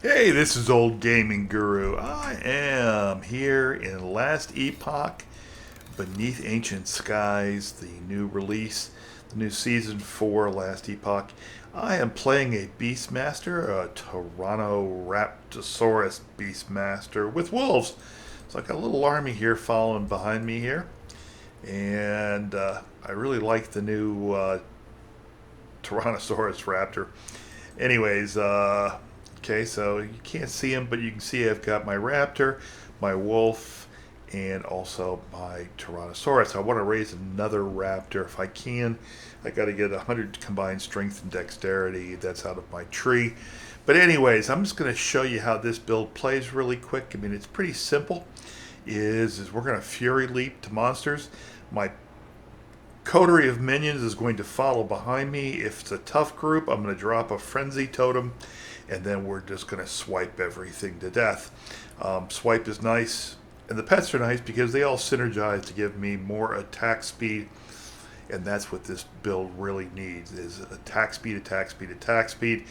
Hey, this is Old Gaming Guru. I am here in Last Epoch, Beneath Ancient Skies, the new release, the new Season 4 Last Epoch. I am playing a Beastmaster, a Tyrannoraptosaurus Beastmaster with wolves. So I got a little army here following behind me here. And I really like the new Tyrannosaurus Raptor. Anyways, okay, so you can't see him, but you can see I've got my raptor, my wolf, and also my Tyrannosaurus. I want to raise another raptor if I can. I got to get 100 combined strength and dexterity. That's out of my tree. But anyways, I'm just going to show you how this build plays really quick. I mean, it's pretty simple. Is we're going to Fury Leap to monsters. My coterie of minions is going to follow behind me. If it's a tough group, I'm going to drop a Frenzy Totem, and then we're just going to swipe everything to death. Swipe is nice, and the pets are nice because they all synergize to give me more attack speed, and that's what this build really needs, is attack speed, attack speed, attack speed,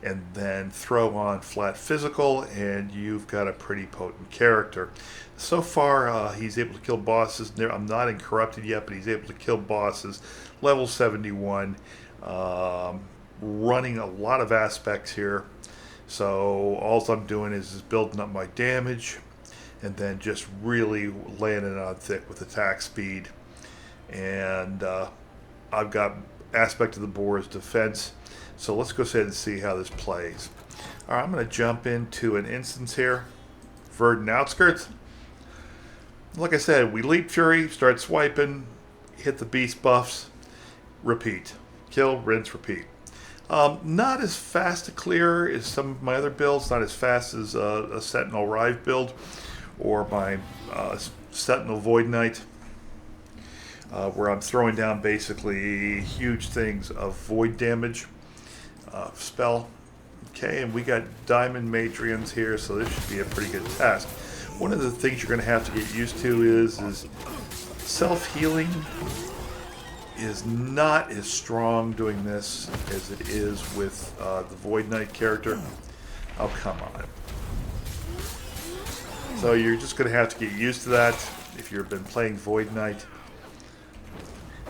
and then throw on flat physical, and you've got a pretty potent character. So far, he's able to kill bosses. I'm not in Corrupted yet, but he's able to kill bosses. Level 71, running a lot of aspects here. So all I'm doing is building up my damage, and then just really laying it on thick with attack speed. And I've got aspect of the boar as defense. So let's go ahead and see how this plays. All right, I'm going to jump into an instance here. Verdant Outskirts. Like I said, we leap Fury, start swiping, hit the beast buffs, repeat. Kill, rinse, repeat. Not as fast to clear as some of my other builds, not as fast as a Sentinel Rive build or my Sentinel Void Knight, where I'm throwing down basically huge things of void damage spell. Okay, and we got Diamond Matrions here, so this should be a pretty good task. One of the things you're going to have to get used to is self-healing is not as strong doing this as it is with the Void Knight character. Oh, come on. So you're just going to have to get used to that if you've been playing Void Knight.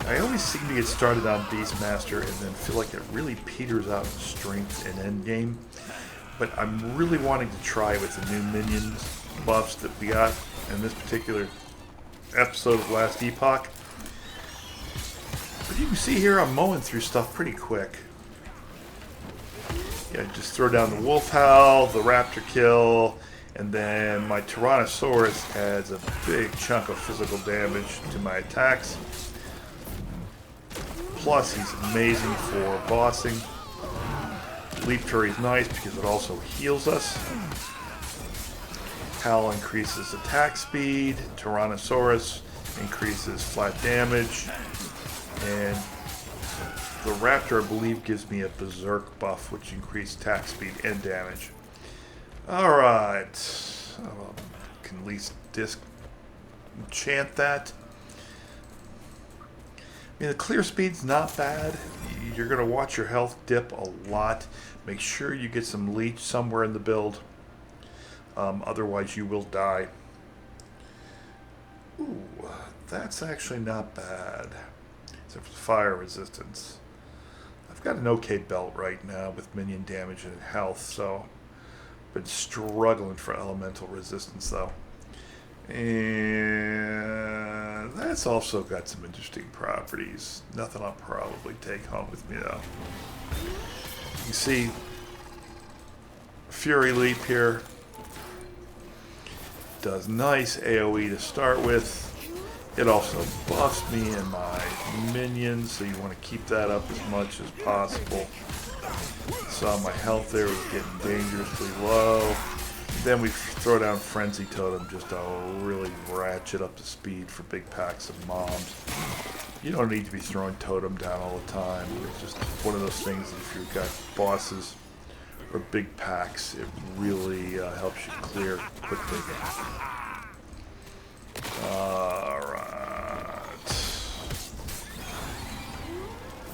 I always seem to get started on Beastmaster and then feel like it really peters out in strength and endgame. But I'm really wanting to try with the new minions buffs that we got in this particular episode of Last Epoch. But you can see here I'm mowing through stuff pretty quick. Yeah, just throw down the wolf howl, the raptor kill, and then my Tyrannosaurus adds a big chunk of physical damage to my attacks. Plus, he's amazing for bossing. Leap Fury is nice because it also heals us. Howl increases attack speed. Tyrannosaurus increases flat damage. And the Raptor, I believe, gives me a Berserk buff, which increases attack speed and damage. Alright. Can at least disenchant that. I mean, the clear speed's not bad. You're going to watch your health dip a lot. Make sure you get some leech somewhere in the build. Otherwise, you will die. Ooh, that's actually not bad. Except for fire resistance. I've got an okay belt right now with minion damage and health, so been struggling for elemental resistance though. And that's also got some interesting properties. Nothing I'll probably take home with me though. You can see Fury Leap here. Does nice AoE to start with. It also buffs me and my minions, so you want to keep that up as much as possible. Saw my health there was getting dangerously low. Then we throw down Frenzy Totem just to really ratchet up the speed for big packs of mobs. You don't need to be throwing Totem down all the time. It's just one of those things that if you've got bosses or big packs, it really helps you clear quickly. Alright.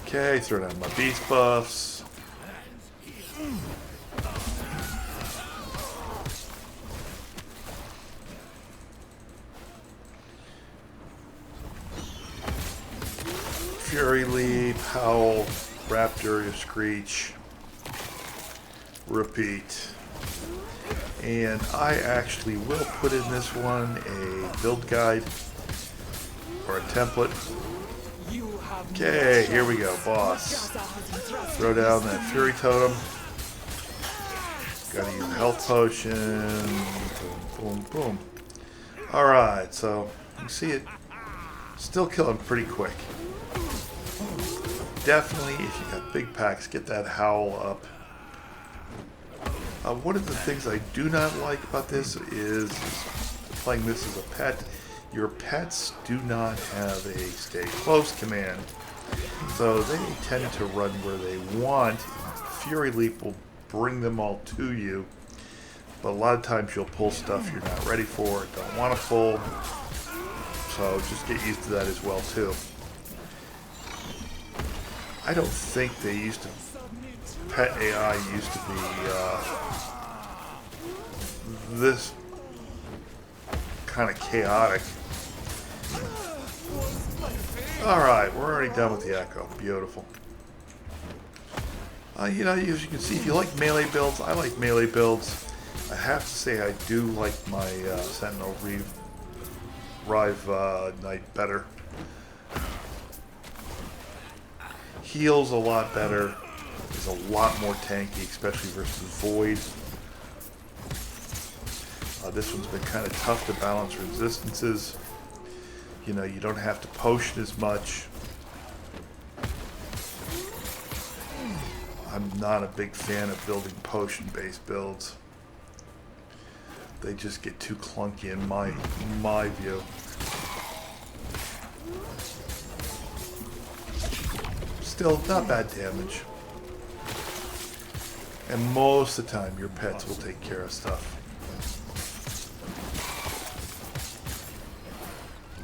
Okay, throw down my beast buffs. Fury Leap, Howl, Raptor, Screech, Repeat. And I actually will put in this one a build guide or a template. Okay, here we go, boss. Throw down that Fury Totem. Gotta use a health potion. Boom, boom, boom. Alright, so you see it still killing pretty quick. Definitely, if you got big packs, get that Howl up. One of the things I do not like about this is playing this as a pet. Your pets do not have a stay close command. So they tend to run where they want. Fury Leap will bring them all to you. But a lot of times you'll pull stuff you're not ready for, don't want to pull. So just get used to that as well too. I don't think they used to... Pet AI used to be this kind of chaotic. Alright, we're already done with the Echo. Beautiful. You know, as you can see, if you like melee builds, I like melee builds. I have to say I do like my Sentinel Rive Knight better. Heals a lot better. Is a lot more tanky, especially versus Void. This one's been kind of tough to balance resistances. You know, you don't have to potion as much. I'm not a big fan of building potion-based builds. They just get too clunky in my view. Still, not bad damage. And most of the time, your pets will take care of stuff.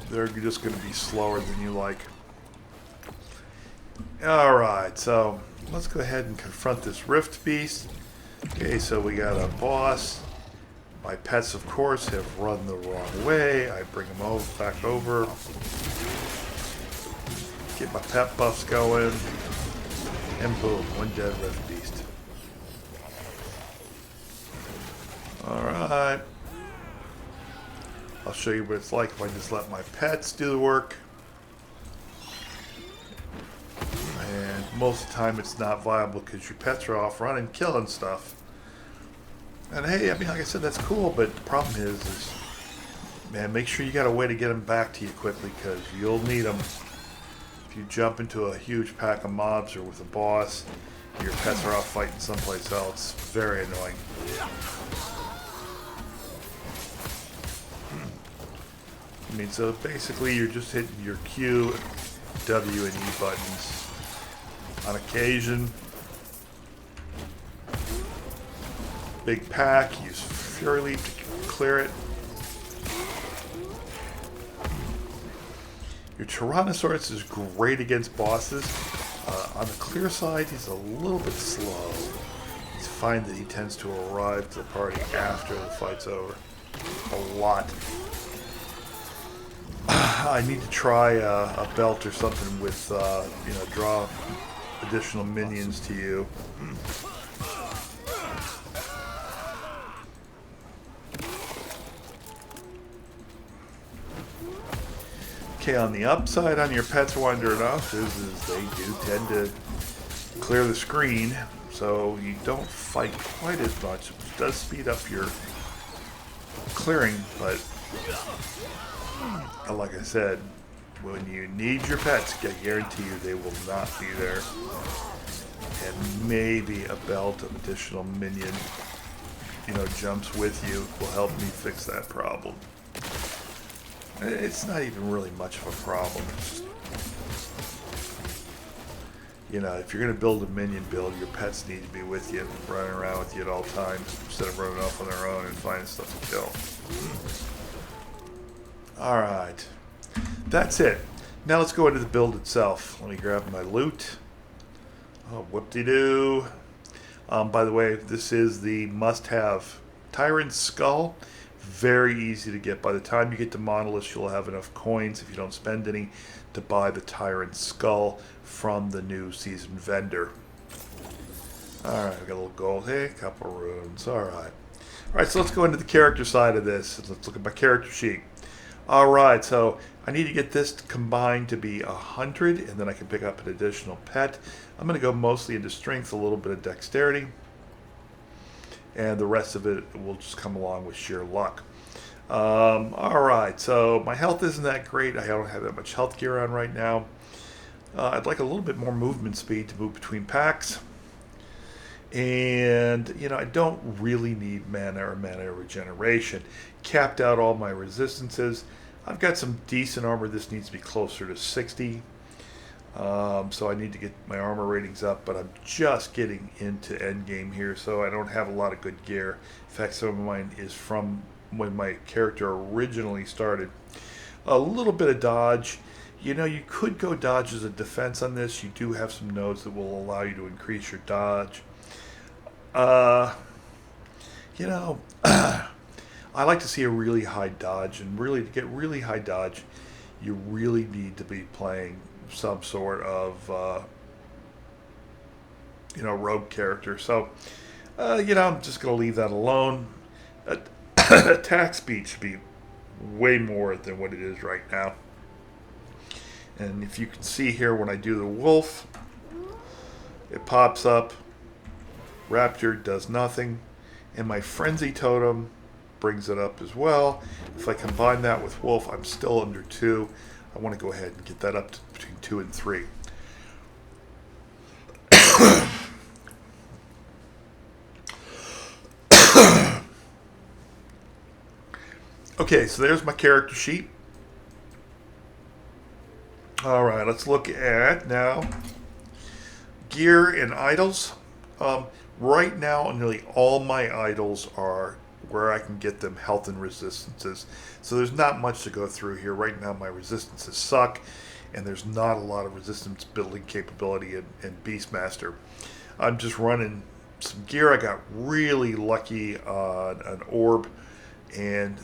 They're just going to be slower than you like. Alright, so let's go ahead and confront this Rift Beast. Okay, so we got a boss. My pets, of course, have run the wrong way. I bring them back over. Get my pet buffs going. And boom, one dead Rift Beast. Alright. I'll show you what it's like if I just let my pets do the work. And most of the time it's not viable because your pets are off running, killing stuff. And hey, I mean, like I said, that's cool, but the problem is man, make sure you got a way to get them back to you quickly because you'll need them. If you jump into a huge pack of mobs or with a boss, your pets are off fighting someplace else. Very annoying. I mean, so basically you're just hitting your Q, W, and E buttons. On occasion, big pack, use Fury Leap to clear it. Your Tyrannosaurus is great against bosses. On the clear side, he's a little bit slow. You find that he tends to arrive to the party after the fight's over. A lot. I need to try a belt or something with, you know, draw additional minions to you. Okay, on the upside, on your pets wandering off, is they do tend to clear the screen, so you don't fight quite as much. It does speed up your clearing, but like I said, when you need your pets, I guarantee you they will not be there. And maybe a belt of additional minion, you know, jumps with you will help me fix that problem. It's not even really much of a problem. It's just, you know, if you're going to build a minion build, your pets need to be with you, running around with you at all times, instead of running off on their own and finding stuff to kill. Alright. That's it. Now let's go into the build itself. Let me grab my loot. Oh, whoop-de-doo. By the way, this is the must-have Tyrant Skull Very easy to get. By the time you get to Monolith, you'll have enough coins, if you don't spend any, to buy the Tyrant Skull from the new season vendor. Alright, we got a little gold. Hey, a couple runes. Alright. Alright, so let's go into the character side of this. Let's look at my character sheet. Alright, so I need to get this combined to be 100, and then I can pick up an additional pet. I'm going to go mostly into strength, a little bit of dexterity, and the rest of it will just come along with sheer luck. Alright, so my health isn't that great. I don't have that much health gear on right now. I'd like a little bit more movement speed to move between packs. And, you know, I don't really need mana or mana regeneration. Capped out all my resistances. I've got some decent armor. This needs to be closer to 60. So I need to get my armor ratings up, but I'm just getting into endgame here, so I don't have a lot of good gear. In fact, some of mine is from when my character originally started. A little bit of dodge. You know, you could go dodge as a defense on this. You do have some nodes that will allow you to increase your dodge. You know, I like to see a really high dodge, and really to get really high dodge, you really need to be playing some sort of, you know, rogue character. So, you know, I'm just going to leave that alone. Attack speed should be way more than what it is right now. And if you can see here, when I do the wolf, it pops up. Raptor does nothing, and my frenzy totem brings it up as well. If I combine that with wolf, I'm still under 2. I want to go ahead and get that up to between 2 and 3. Okay, so there's my character sheet. Alright, let's look at now gear and idols. Right now, nearly all my idols are where I can get them health and resistances. So there's not much to go through here. Right now, my resistances suck, and there's not a lot of resistance building capability in Beastmaster. I'm just running some gear. I got really lucky on an orb and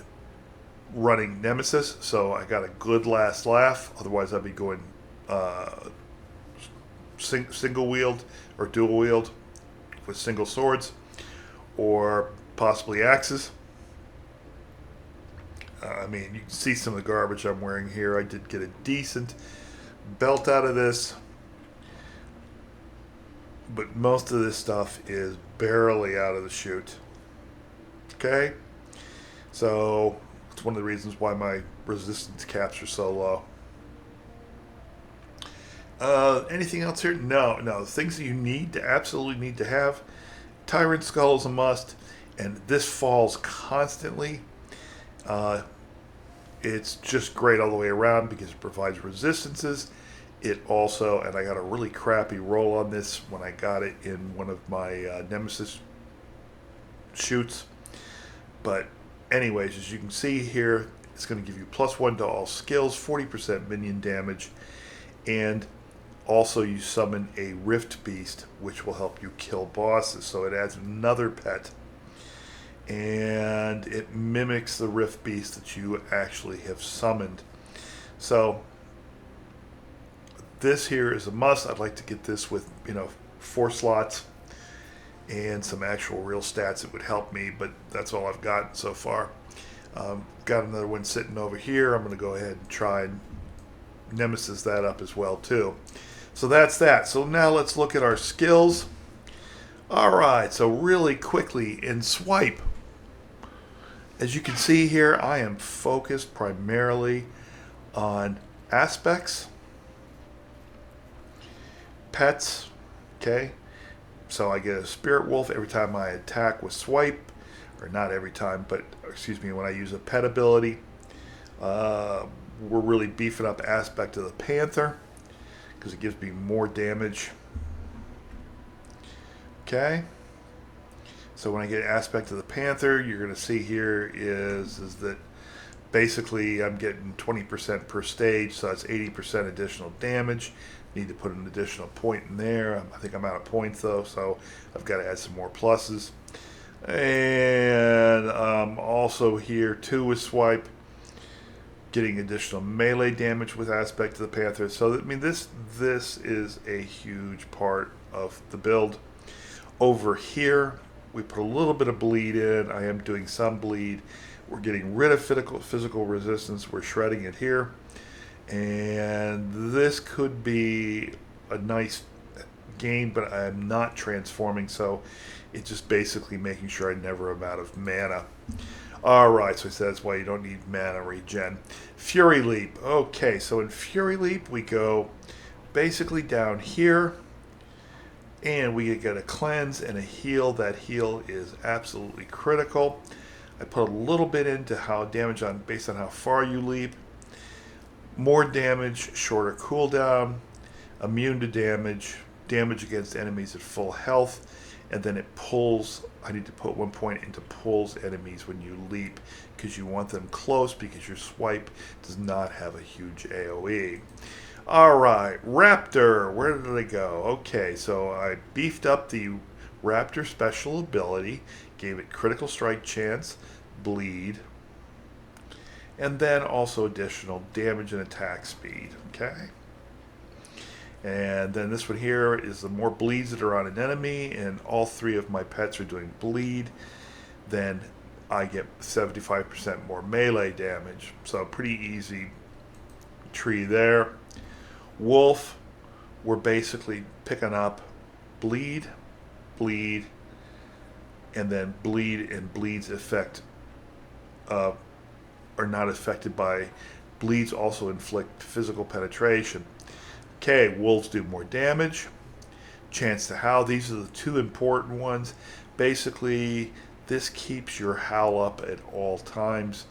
running Nemesis, so I got a good last laugh. Otherwise, I'd be going single wield or dual wield with single swords, or possibly axes. I mean, you can see some of the garbage I'm wearing here. I did get a decent belt out of this, but most of this stuff is barely out of the chute. Okay? So, it's one of the reasons why my resistance caps are so low. Anything else here? No. The things that you need to absolutely need to have. Tyrant Skull is a must, and this falls constantly. It's just great all the way around because it provides resistances. It also, and I got a really crappy roll on this when I got it in one of my Nemesis shoots. But anyways, as you can see here, it's going to give you +1 to all skills, 40% minion damage, and also you summon a Rift Beast, which will help you kill bosses. So it adds another pet, and it mimics the Rift Beast that you actually have summoned. So this here is a must. I'd like to get this with, 4 slots and some actual real stats that would help me, but that's all I've got so far. Got another one sitting over here. I'm going to go ahead and try and Nemesis that up as well too. So that's that. So now let's look at our skills. Alright, so really quickly in swipe, as you can see here, I am focused primarily on aspects, pets, okay? So I get a Spirit Wolf every time I attack with swipe, or not every time, but excuse me, when I use a pet ability. We're really beefing up aspect of the Panther because it gives me more damage. Okay, so when I get aspect of the Panther, you're going to see here is that basically I'm getting 20% per stage, so that's 80% additional damage. Need to put an additional point in there. I think I'm out of points though, so I've got to add some more pluses. And also here too with swipe, getting additional melee damage with aspect to the Panther. So I mean, this is a huge part of the build. Over here, we put a little bit of bleed in. I am doing some bleed. We're getting rid of physical resistance. We're shredding it here. And this could be a nice gain, but I'm not transforming, so it's just basically making sure I never am out of mana. Alright, so that's why you don't need mana regen. Fury Leap. Okay, so in Fury Leap, we go basically down here, and we get a cleanse and a heal. That heal is absolutely critical. I put a little bit into how damage on based on how far you leap. More damage, shorter cooldown, immune to damage, damage against enemies at full health, and then it pulls. I need to put 1 point into pulls enemies when you leap because you want them close because your swipe does not have a huge AoE. Alright, Raptor, where did I go? Okay, so I beefed up the Raptor special ability, gave it critical strike chance, bleed, and then also additional damage and attack speed. Okay. And then this one here is the more bleeds that are on an enemy, and all 3 of my pets are doing bleed, then I get 75% more melee damage. So pretty easy tree there. Wolf, we're basically picking up bleed, bleed, and then bleed, and bleeds effect are not affected by bleeds. Also inflict physical penetration. Okay, wolves do more damage. Chance to howl. These are the 2 important ones. Basically, this keeps your howl up at all times.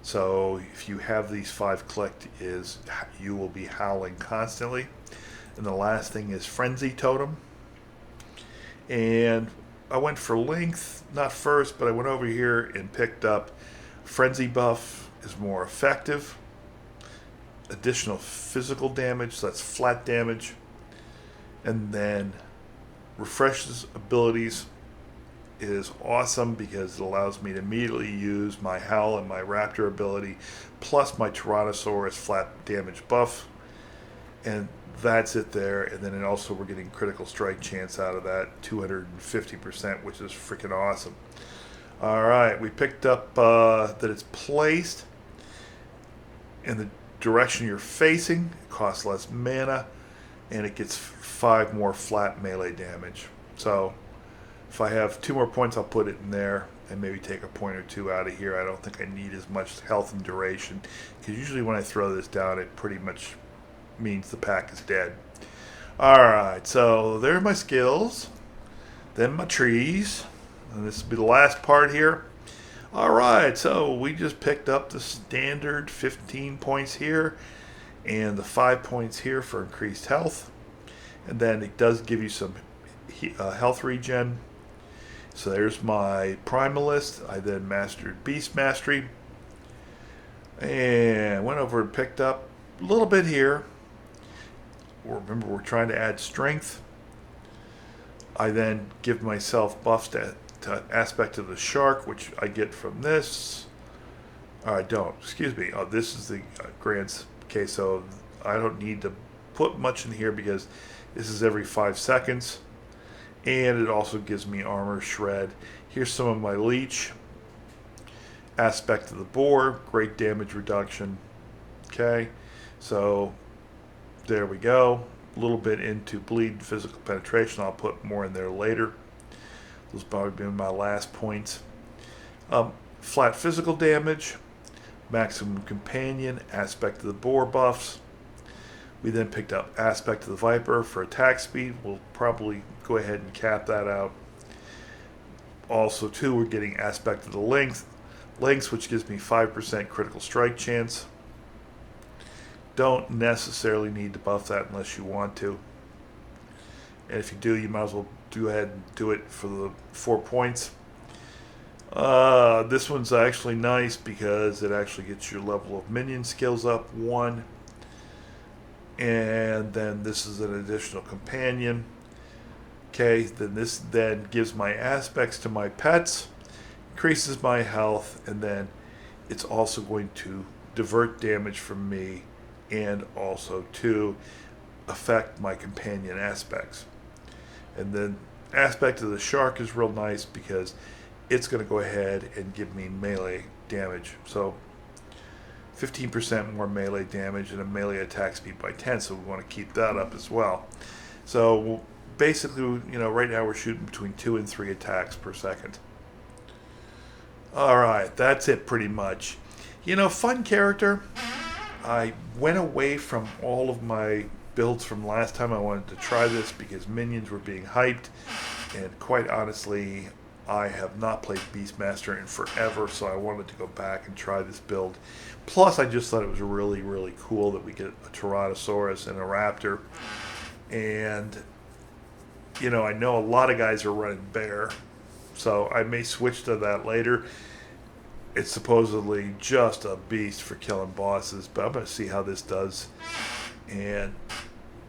So if you have these 5 clicked, you will be howling constantly. And the last thing is Frenzy Totem. And I went for length, not first, but I went over here and picked up Frenzy Buff is more effective. Additional physical damage, so that's flat damage. And then Refreshes abilities is awesome because it allows me to immediately use my Howl and my Raptor ability plus my Tyrannosaurus flat damage buff, and that's it there. And then also we're getting critical strike chance out of that, 250%, which is freaking awesome. Alright, we picked up that it's placed in the direction you're facing. It costs less mana, and it gets 5 more flat melee damage. So if I have 2 more points, I'll put it in there and maybe take a point or 2 out of here. I don't think I need as much health and duration, because usually when I throw this down, it pretty much means the pack is dead. Alright, so there are my skills, then my trees, and this will be the last part here. Alright, so we just picked up the standard 15 points here and the 5 points here for increased health, and then it does give you some health regen. So there's my Primalist. I then mastered Beast Mastery and went over and picked up a little bit here. Remember, we're trying to add strength. I then give myself buffs to aspect of the shark, which I get from this. I don't, excuse me. Oh, this is the grants. Okay, so I don't need to put much in here because this is every 5 seconds. And it also gives me armor shred. Here's some of my leech. Aspect of the boar, great damage reduction. Okay, so there we go. A little bit into bleed and physical penetration. I'll put more in there later. Those probably been my last points. Flat physical damage, maximum companion, aspect of the boar buffs. We then picked up aspect of the viper for attack speed. We'll probably go ahead and cap that out. Also, too, we're getting aspect of the length, which gives me 5% critical strike chance. Don't necessarily need to buff that unless you want to. And if you do, you might as well go ahead and do it for the 4 points. This one's actually nice because it actually gets your level of minion skills up 1. And then this is an additional companion. Okay, then this then gives my aspects to my pets. increases my health, and then it's also going to divert damage from me and also to affect my companion aspects. And then aspect of the shark is real nice because it's going to go ahead and give me melee damage. So 15% more melee damage and a melee attack speed by 10, so we want to keep that up as well. So basically, right now we're shooting between 2 and 3 attacks per second. Alright, that's it pretty much. Fun character. I went away from all of my builds from last time. I wanted to try this because minions were being hyped, and quite honestly, I have not played Beastmaster in forever, so I wanted to go back and try this build. Plus, I just thought it was really, really cool that we get a Tyrannosaurus and a Raptor. And, I know a lot of guys are running Bear, so I may switch to that later. It's supposedly just a beast for killing bosses, but I'm going to see how this does. And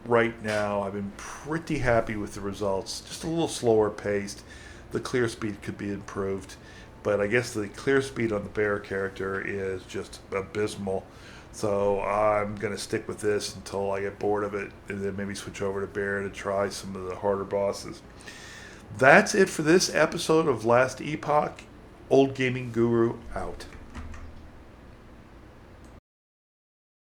right now, I've been pretty happy with the results. Just a little slower paced. The clear speed could be improved, but I guess the clear speed on the Bear character is just abysmal. So I'm going to stick with this until I get bored of it, and then maybe switch over to Bear to try some of the harder bosses. That's it for this episode of Last Epoch. Old Gaming Guru out.